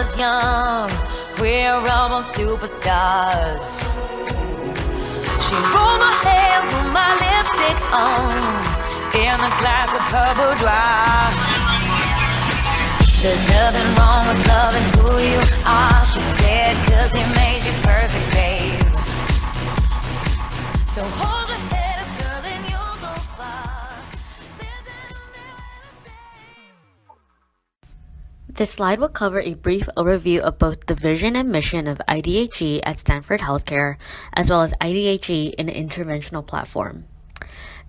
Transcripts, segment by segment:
was young, we're all born superstars. She rolled my hair, put my lipstick on, in a glass of her boudoir. There's nothing wrong with loving who you are, she said, 'cause he made you perfect, babe. So hold your head up, girl, and you'll go far. This slide will cover a brief overview of both the vision and mission of IDHE at Stanford Healthcare, as well as IDHE in an interventional platform.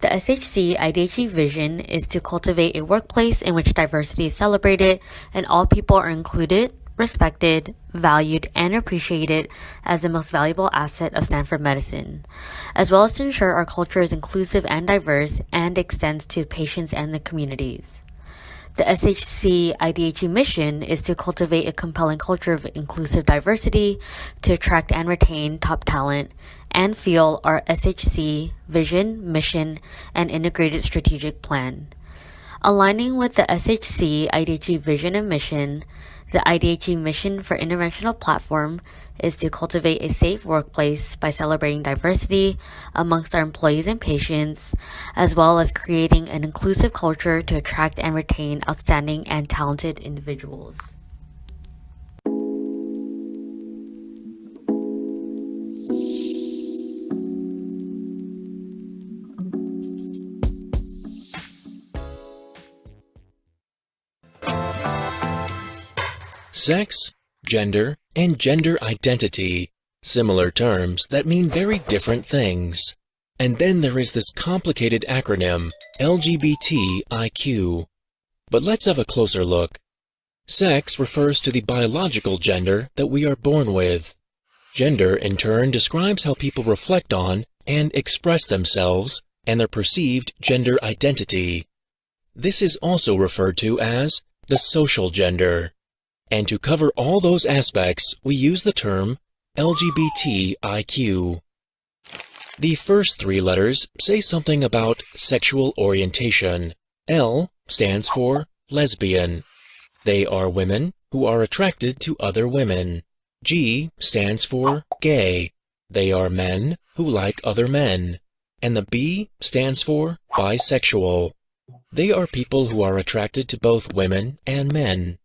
The SHC IDHE vision is to cultivate a workplace in which diversity is celebrated and all people are included, respected, valued, and appreciated as the most valuable asset of Stanford medicine, as well as to ensure our culture is inclusive and diverse and extends to patients and the communities. The SHC IDHE mission is to cultivate a compelling culture of inclusive diversity to attract and retain top talent and fuel our SHC vision, mission, and integrated strategic plan. Aligning with the SHC IDHE vision and mission, the IDHE mission for interventional platform is to cultivate a safe workplace by celebrating diversity amongst our employees and patients, as well as creating an inclusive culture to attract and retain outstanding and talented individuals. Sex, gender, and gender identity, similar terms that mean very different things. And then there is this complicated acronym, LGBTIQ. But let's have a closer look. Sex refers to the biological gender that we are born with. Gender, in turn, describes how people reflect on and express themselves and their perceived gender identity. This is also referred to as the social gender. And to cover all those aspects, we use the term LGBTIQ. The first three letters say something about sexual orientation. L stands for lesbian. They are women who are attracted to other women. G stands for gay. They are men who like other men. And the B stands for bisexual. They are people who are attracted to both women and men.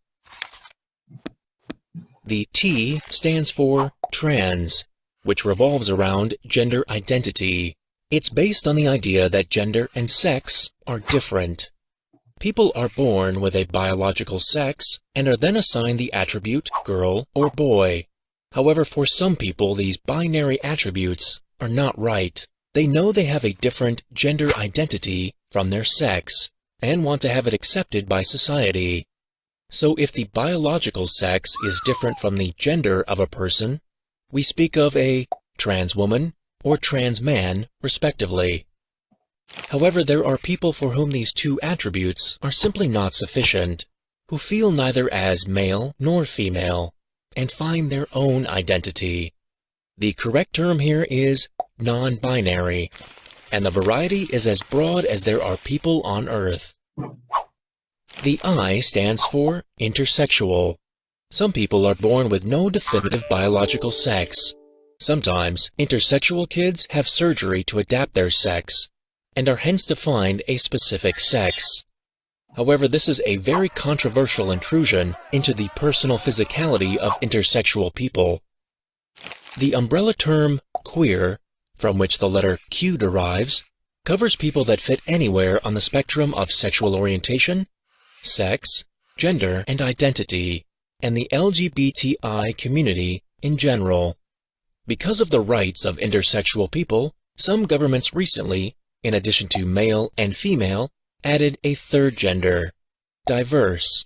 The T stands for trans, which revolves around gender identity. It's based on the idea that gender and sex are different. People are born with a biological sex and are then assigned the attribute girl or boy. However, for some people, these binary attributes are not right. They know they have a different gender identity from their sex and want to have it accepted by society. So if the biological sex is different from the gender of a person, we speak of a trans woman or trans man, respectively. However, there are people for whom these two attributes are simply not sufficient, who feel neither as male nor female, and find their own identity. The correct term here is non-binary, and the variety is as broad as there are people on Earth. The I stands for intersexual. Some people are born with no definitive biological sex. Sometimes, intersexual kids have surgery to adapt their sex, and are hence defined a specific sex. However, this is a very controversial intrusion into the personal physicality of intersexual people. The umbrella term queer, from which the letter Q derives, covers people that fit anywhere on the spectrum of sexual orientation, sex, gender, and identity, and the LGBTI community in general. Because of the rights of intersexual people, some governments recently, in addition to male and female, added a third gender, diverse.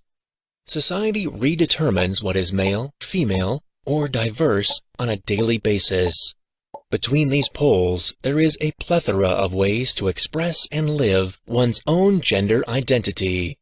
Society redetermines what is male, female, or diverse on a daily basis. Between these poles, there is a plethora of ways to express and live one's own gender identity.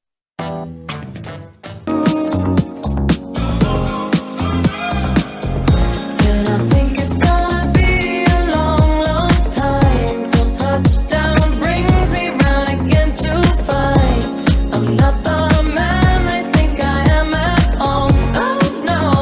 I'm not the man I think I am at home. Oh no.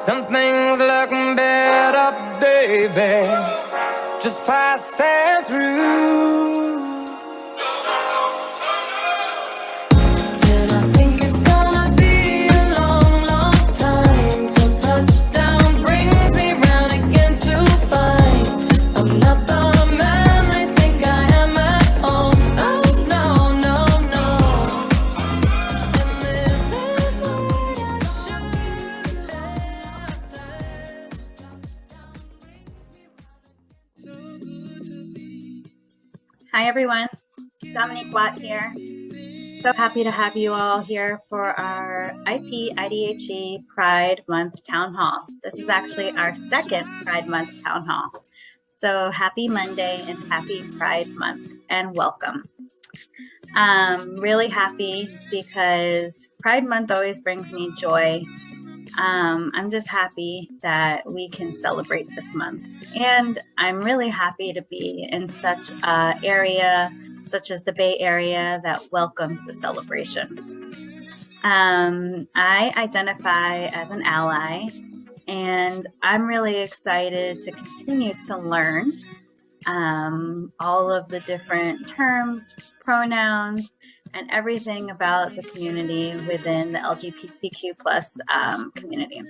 Some things look better, baby, just passing through. And I think it's gonna be a long, long time till touchdown brings me round again to find I'm not the man I think I am at home. Oh, no, no, no. And this is what I should have said. Hi everyone, Dominique Watt here. So happy to have you all here for our IP IDHE Pride Month Town Hall. This is actually our second Pride Month Town Hall. So happy Monday and happy Pride Month and welcome. Really happy because Pride Month always brings me joy. I'm just happy that we can celebrate this month. And I'm really happy to be in such an area, such as the Bay Area, that welcomes the celebration. I identify as an ally, and I'm really excited to continue to learn all of the different terms, pronouns, and everything about the community within the LGBTQ plus community.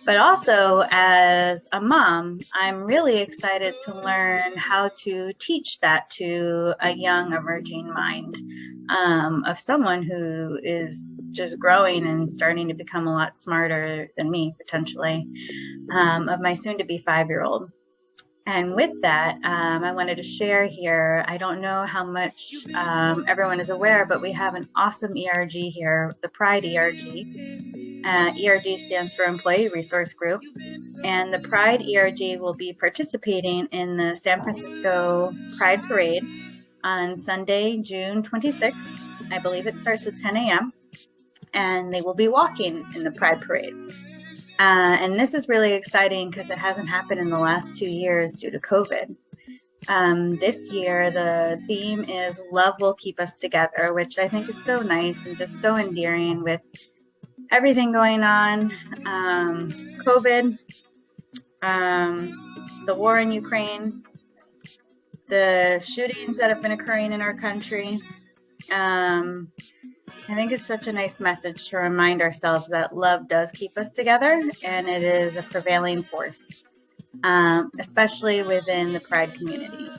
But also as a mom, I'm really excited to learn how to teach that to a young emerging mind of someone who is just growing and starting to become a lot smarter than me, potentially, of my soon-to-be 5-year-old. And with that, I wanted to share here, I don't know how much everyone is aware, but we have an awesome ERG here, the Pride ERG. ERG stands for Employee Resource Group. And the Pride ERG will be participating in the San Francisco Pride Parade on Sunday, June 26th. I believe it starts at 10 a.m. And they will be walking in the Pride Parade. And this is really exciting because it hasn't happened in the last 2 years due to COVID. This year, the theme is Love Will Keep Us Together, which I think is so nice and just so endearing with everything going on. COVID, the war in Ukraine, the shootings that have been occurring in our country. I think it's such a nice message to remind ourselves that love does keep us together, and it is a prevailing force, especially within the Pride community.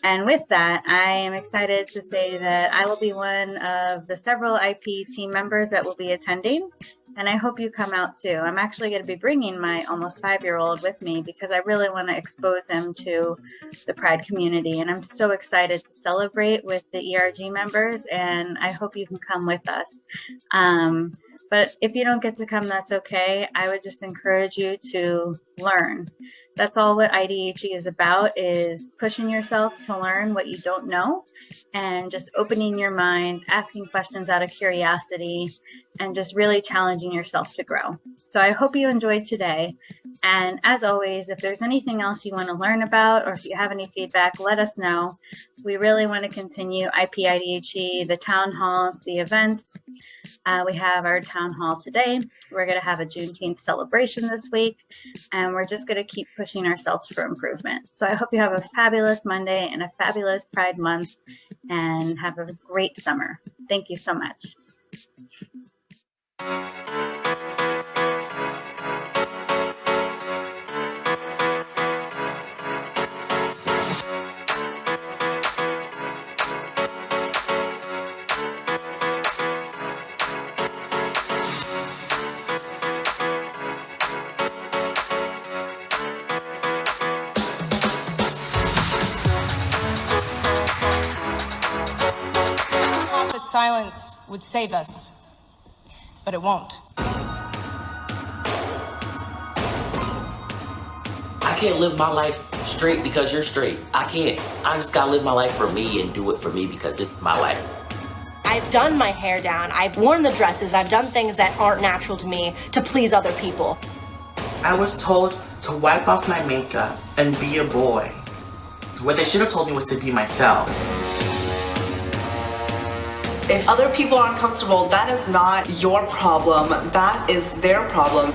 And with that, I am excited to say that I will be one of the several IP team members that will be attending, and I hope you come out too. I'm actually going to be bringing my almost 5-year-old with me because I really want to expose him to the Pride community, and I'm so excited to celebrate with the ERG members, and I hope you can come with us. But if you don't get to come, that's okay. I would just encourage you to learn. That's all what IDHE is about, is pushing yourself to learn what you don't know and just opening your mind, asking questions out of curiosity, and just really challenging yourself to grow. So I hope you enjoyed today. And as always, if there's anything else you want to learn about, or if you have any feedback, let us know. We really want to continue IP IDHE, the town halls, the events. We have our town hall today. We're going to have a Juneteenth celebration this week, and we're just going to keep pushing ourselves for improvement. So I hope you have a fabulous Monday and a fabulous Pride Month, and have a great summer. Thank you so much. Silence would save us, but it won't. I can't live my life straight because you're straight. I can't. I just gotta live my life for me and do it for me because this is my life. I've done my hair down, I've worn the dresses, I've done things that aren't natural to me to please other people. I was told to wipe off my makeup and be a boy. What they should have told me was to be myself. If other people are uncomfortable, that is not your problem. That is their problem.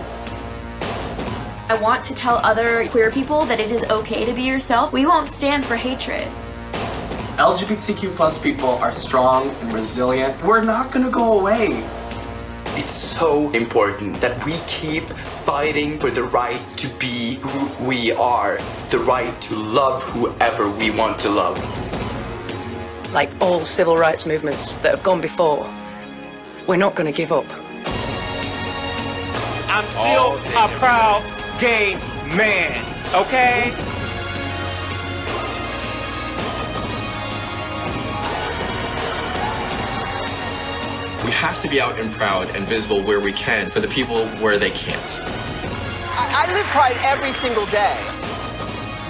I want to tell other queer people that it is okay to be yourself. We won't stand for hatred. LGBTQ plus people are strong and resilient. We're not gonna go away. It's so important that we keep fighting for the right to be who we are, the right to love whoever we want to love. Like all civil rights movements that have gone before, we're not going to give up. I'm still a proud gay man, okay? We have to be out and proud and visible where we can for the people where they can't. I live Pride every single day.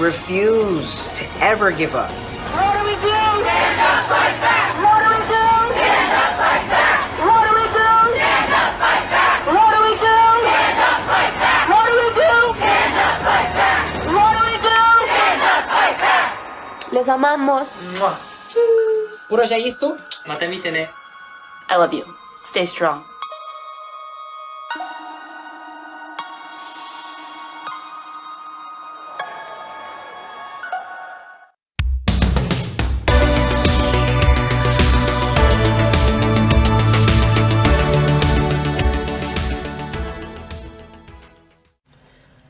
Refuse to ever give up. What do we do? Stand up, fight back! What do we do? Stand up, fight back! What do we do? Stand up, fight back! What do we do? Stand up, fight back! What do we do? Stand up, fight back! What do we do? Stand up, fight back! Les amamos. Urojayistu. Mata mite ne. I love you. Stay strong.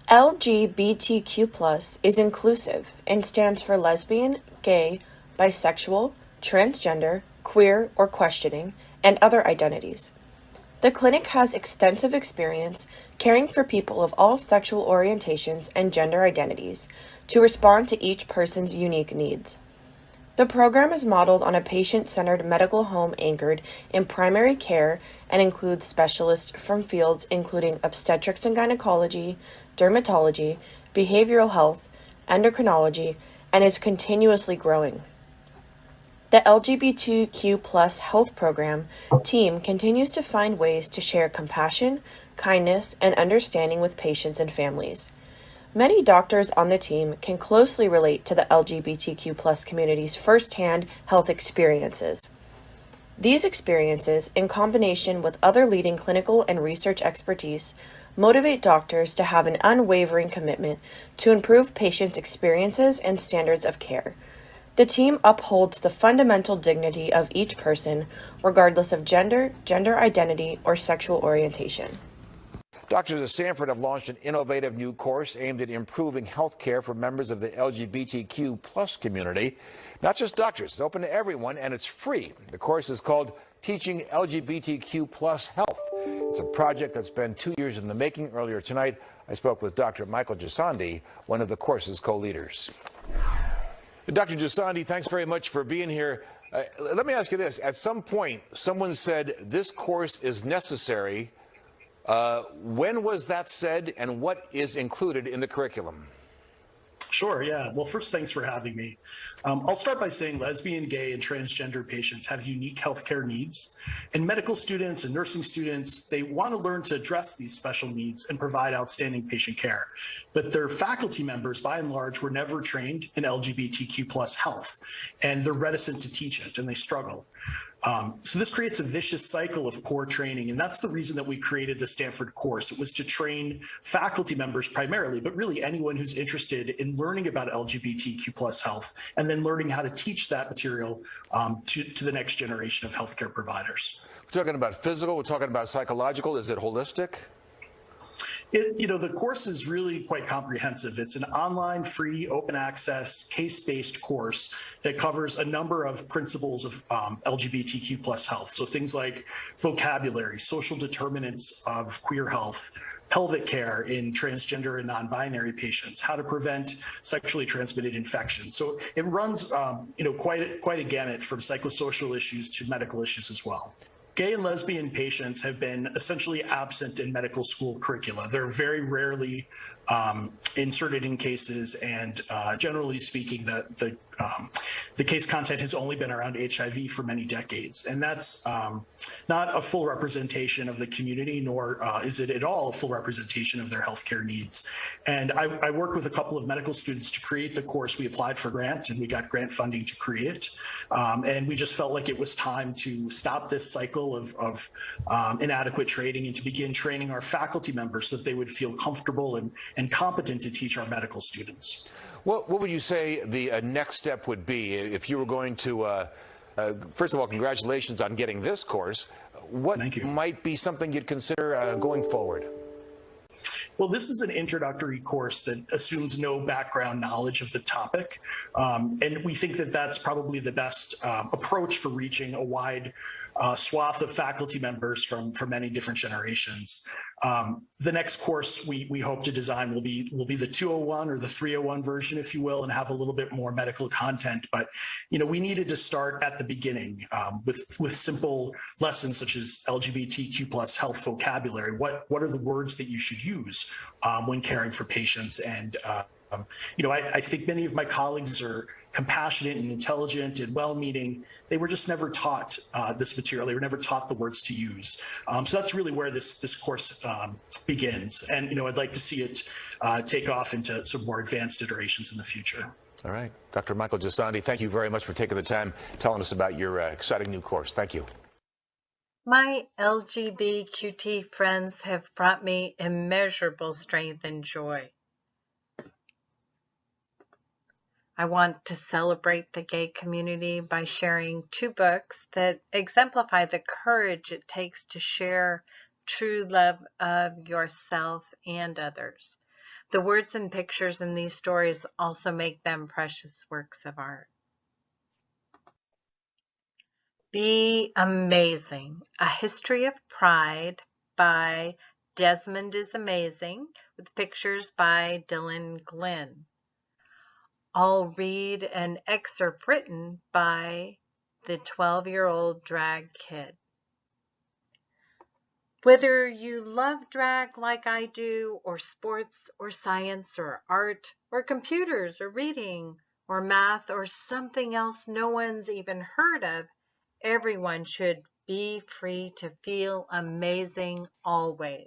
LGBTQ+ is inclusive and stands for lesbian, gay, bisexual, transgender, queer or questioning, and other identities. The clinic has extensive experience caring for people of all sexual orientations and gender identities to respond to each person's unique needs. The program is modeled on a patient-centered medical home anchored in primary care and includes specialists from fields including obstetrics and gynecology, dermatology, behavioral health, endocrinology, and is continuously growing. The LGBTQ+ health program team continues to find ways to share compassion, kindness, and understanding with patients and families. Many doctors on the team can closely relate to the LGBTQ+ community's firsthand health experiences. These experiences, in combination with other leading clinical and research expertise, motivate doctors to have an unwavering commitment to improve patients' experiences and standards of care. The team upholds the fundamental dignity of each person, regardless of gender, gender identity, or sexual orientation. Doctors at Stanford have launched an innovative new course aimed at improving health care for members of the LGBTQ+ community. Not just doctors, it's open to everyone and it's free. The course is called Teaching LGBTQ+ Health. It's a project that's been 2 years in the making. Earlier tonight, I spoke with Dr. Michael Gisandi, one of the course's co-leaders. Dr. Gisandi, thanks very much for being here. Let me ask you this. At some point, someone said this course is necessary. When was that said, and what is included in the curriculum? Sure, yeah. Well, first, thanks for having me. I'll start by saying lesbian, gay, and transgender patients have unique healthcare needs. And medical students and nursing students, they want to learn to address these special needs and provide outstanding patient care. But their faculty members, by and large, were never trained in LGBTQ+ health, and they're reticent to teach it, and they struggle. So this creates a vicious cycle of poor training, and that's the reason that we created the Stanford course. It was to train faculty members primarily, but really anyone who's interested in learning about LGBTQ+ health and then learning how to teach that material to the next generation of healthcare providers. We're talking about physical, we're talking about psychological. Is it holistic? The course is really quite comprehensive. It's an online, free, open access, case-based course that covers a number of principles of LGBTQ+ health. So things like vocabulary, social determinants of queer health, pelvic care in transgender and non-binary patients, how to prevent sexually transmitted infections. So it runs, quite a gamut from psychosocial issues to medical issues as well. Gay and lesbian patients have been essentially absent in medical school curricula. They're very rarely inserted in cases, and generally speaking, the case content has only been around HIV for many decades, and that's not a full representation of the community, nor is it at all a full representation of their healthcare needs. And I worked with a couple of medical students to create the course. We applied for grant, and we got grant funding to create it, and we just felt like it was time to stop this cycle cycle of inadequate training and to begin training our faculty members so that they would feel comfortable and competent to teach our medical students. What would you say the next step would be if you were going to, first of all, congratulations on getting this course. What might be something you'd consider going forward? Well, this is an introductory course that assumes no background knowledge of the topic. And we think that that's probably the best approach for reaching a wide swath of faculty members from many different generations. The next course we hope to design will be the 201 or the 301 version, if you will, and have a little bit more medical content. But we needed to start at the beginning with simple lessons such as LGBTQ+ health vocabulary. What are the words that you should use when caring for patients? And I think many of my colleagues are compassionate and intelligent and well-meaning. They were just never taught this material. They were never taught the words to use. So that's really where this course begins. And I'd like to see it take off into some more advanced iterations in the future. All right. Dr. Michael Gisandi, thank you very much for taking the time telling us about your exciting new course. Thank you. My LGBTQT friends have brought me immeasurable strength and joy. I want to celebrate the gay community by sharing 2 books that exemplify the courage it takes to share true love of yourself and others. The words and pictures in these stories also make them precious works of art. Be Amazing, A History of Pride by Desmond is Amazing, with pictures by Dylan Glenn. I'll read an excerpt written by the 12-year-old drag kid. Whether you love drag like I do, or sports, or science, or art, or computers, or reading, or math, or something else no one's even heard of, everyone should be free to feel amazing always.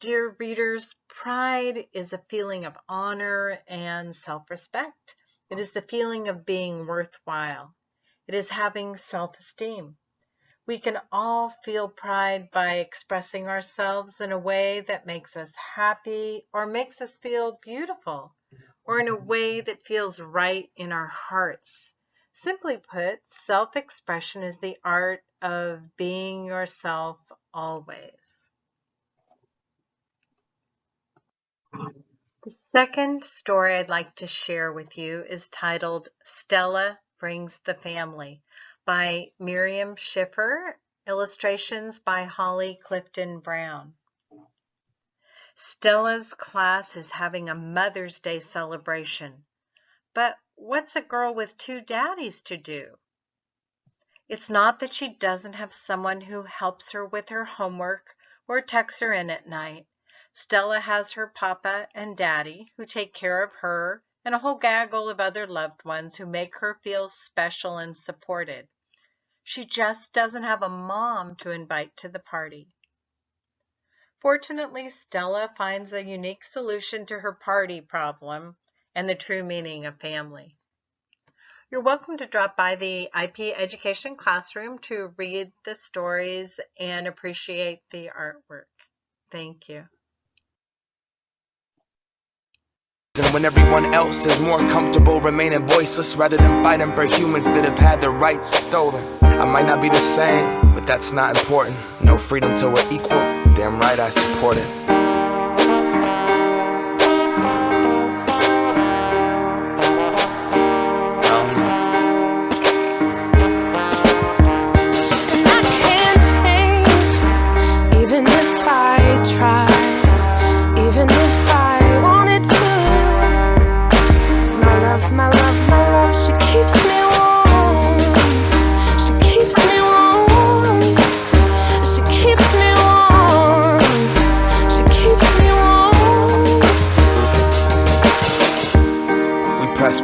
Dear readers, pride is a feeling of honor and self-respect. It is the feeling of being worthwhile. It is having self-esteem. We can all feel pride by expressing ourselves in a way that makes us happy or makes us feel beautiful, or in a way that feels right in our hearts. Simply put, self-expression is the art of being yourself always. The second story I'd like to share with you is titled Stella Brings the Family by Miriam Schiffer, illustrations by Holly Clifton Brown. Stella's class is having a Mother's Day celebration, but what's a girl with 2 daddies to do? It's not that she doesn't have someone who helps her with her homework or tucks her in at night. Stella has her papa and daddy who take care of her and a whole gaggle of other loved ones who make her feel special and supported. She just doesn't have a mom to invite to the party. Fortunately, Stella finds a unique solution to her party problem and the true meaning of family. You're welcome to drop by the IP Education Classroom to read the stories and appreciate the artwork. Thank you. And when everyone else is more comfortable remaining voiceless rather than fighting for humans that have had their rights stolen. I might not be the same, but that's not important. No freedom till we're equal. Damn right I support it.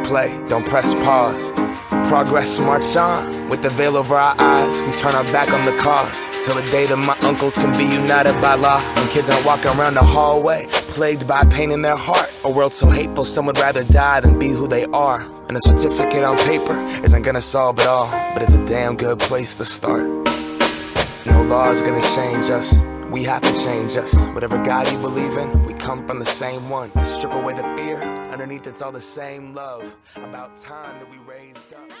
Play, don't press pause. Progress march on. With the veil over our eyes, we turn our back on the cause. Till the day that my uncles can be united by law. When kids aren't walking around the hallway, plagued by pain in their heart. A world so hateful, some would rather die than be who they are. And a certificate on paper isn't gonna solve it all, but it's a damn good place to start. law is gonna change us. We have to change us. Whatever God you believe in, we come from the same one. Strip away the fear, underneath it's all the same love. About time that we raised up.